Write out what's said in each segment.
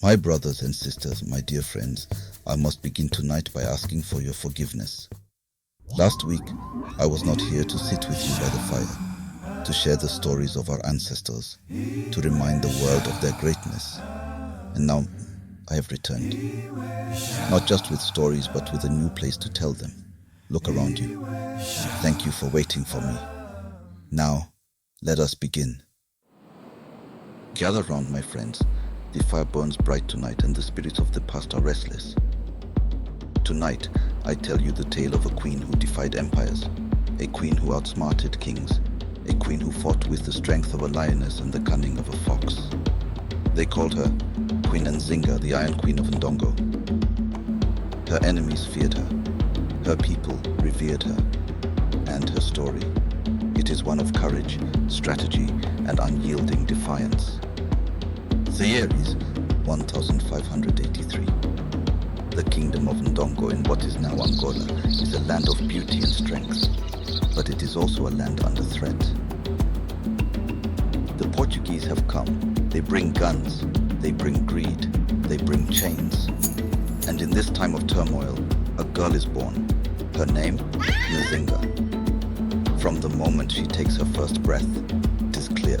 My brothers and sisters, my dear friends, I must begin tonight by asking for your forgiveness. Last week, I was not here to sit with you by the fire, to share the stories of our ancestors, to remind the world of their greatness. And now, I have returned. Not just with stories, but with a new place to tell them. Look around you. Thank you for waiting for me. Now, let us begin. Gather round, my friends. The fire burns bright tonight and the spirits of the past are restless. Tonight, I tell you the tale of a queen who defied empires, a queen who outsmarted kings, a queen who fought with the strength of a lioness and the cunning of a fox. They called her Queen Nzinga, the Iron Queen of Ndongo. Her enemies feared her, her people revered her, and her story. It is one of courage, strategy, and unyielding defiance. The year is 1583. The kingdom of Ndongo in what is now Angola is a land of beauty and strength, but it is also a land under threat. The Portuguese have come. They bring guns, they bring greed, they bring chains. And in this time of turmoil, a girl is born. Her name, Nzinga. From the moment she takes her first breath, it is clear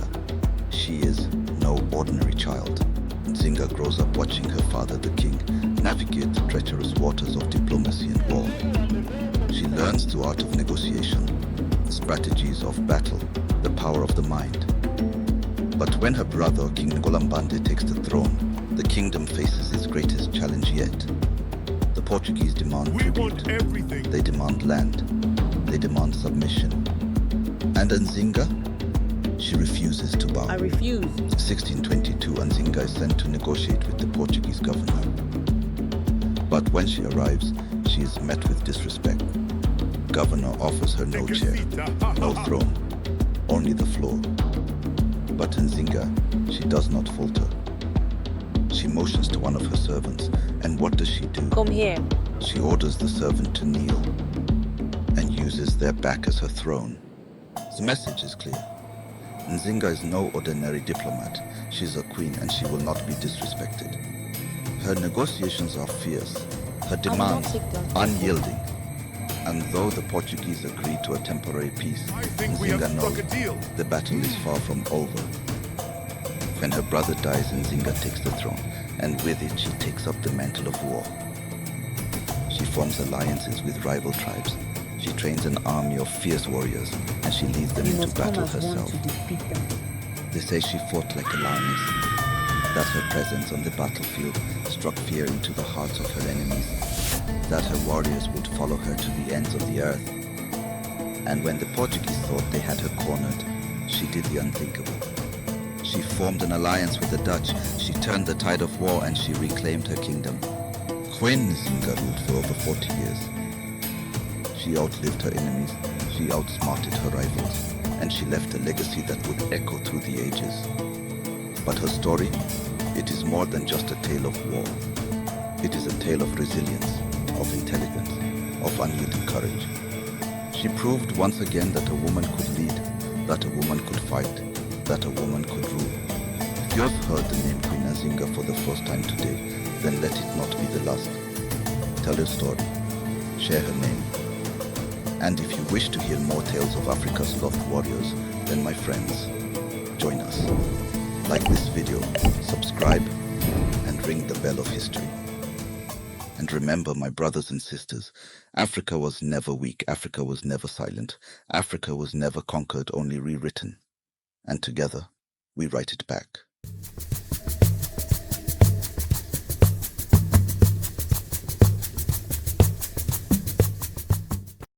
she is no ordinary child. Nzinga grows up watching her father, the king, navigate the treacherous waters of diplomacy and war. She learns the art of negotiation, the strategies of battle, the power of the mind. But when her brother, King Ngolambande, takes the throne, the kingdom faces its greatest challenge yet. The Portuguese demand tribute. They demand land. They demand submission. And Nzinga? She refuses to bow. I refuse. 1622, Nzinga is sent to negotiate with the Portuguese governor. But when she arrives, she is met with disrespect. Governor offers her no chair, no throne, only the floor. But Nzinga, she does not falter. She motions to one of her servants, and what does she do? Come here. She orders the servant to kneel and uses their back as her throne. The message is clear. Nzinga is no ordinary diplomat. She is a queen and she will not be disrespected. Her negotiations are fierce, her demands unyielding. And though the Portuguese agreed to a temporary peace, Nzinga knows the battle is far from over. When her brother dies, Nzinga takes the throne, and with it she takes up the mantle of war. She forms alliances with rival tribes. She trains an army of fierce warriors, and she leads them into battle herself. They say she fought like a lioness, that her presence on the battlefield struck fear into the hearts of her enemies, that her warriors would follow her to the ends of the earth. And when the Portuguese thought they had her cornered, she did the unthinkable. She formed an alliance with the Dutch, she turned the tide of war, and she reclaimed her kingdom. Queen Nzinga ruled for over 40 years. She outlived her enemies, she outsmarted her rivals, and she left a legacy that would echo through the ages. But her story, it is more than just a tale of war. It is a tale of resilience, of intelligence, of unyielding courage. She proved once again that a woman could lead, that a woman could fight, that a woman could rule. If you have heard the name Queen Nzinga for the first time today, then let it not be the last. Tell your story, share her name. And if you wish to hear more tales of Africa's loved warriors, then my friends, join us. Like this video, subscribe, and ring the bell of history. And remember, my brothers and sisters, Africa was never weak, Africa was never silent, Africa was never conquered, only rewritten. And together, we write it back.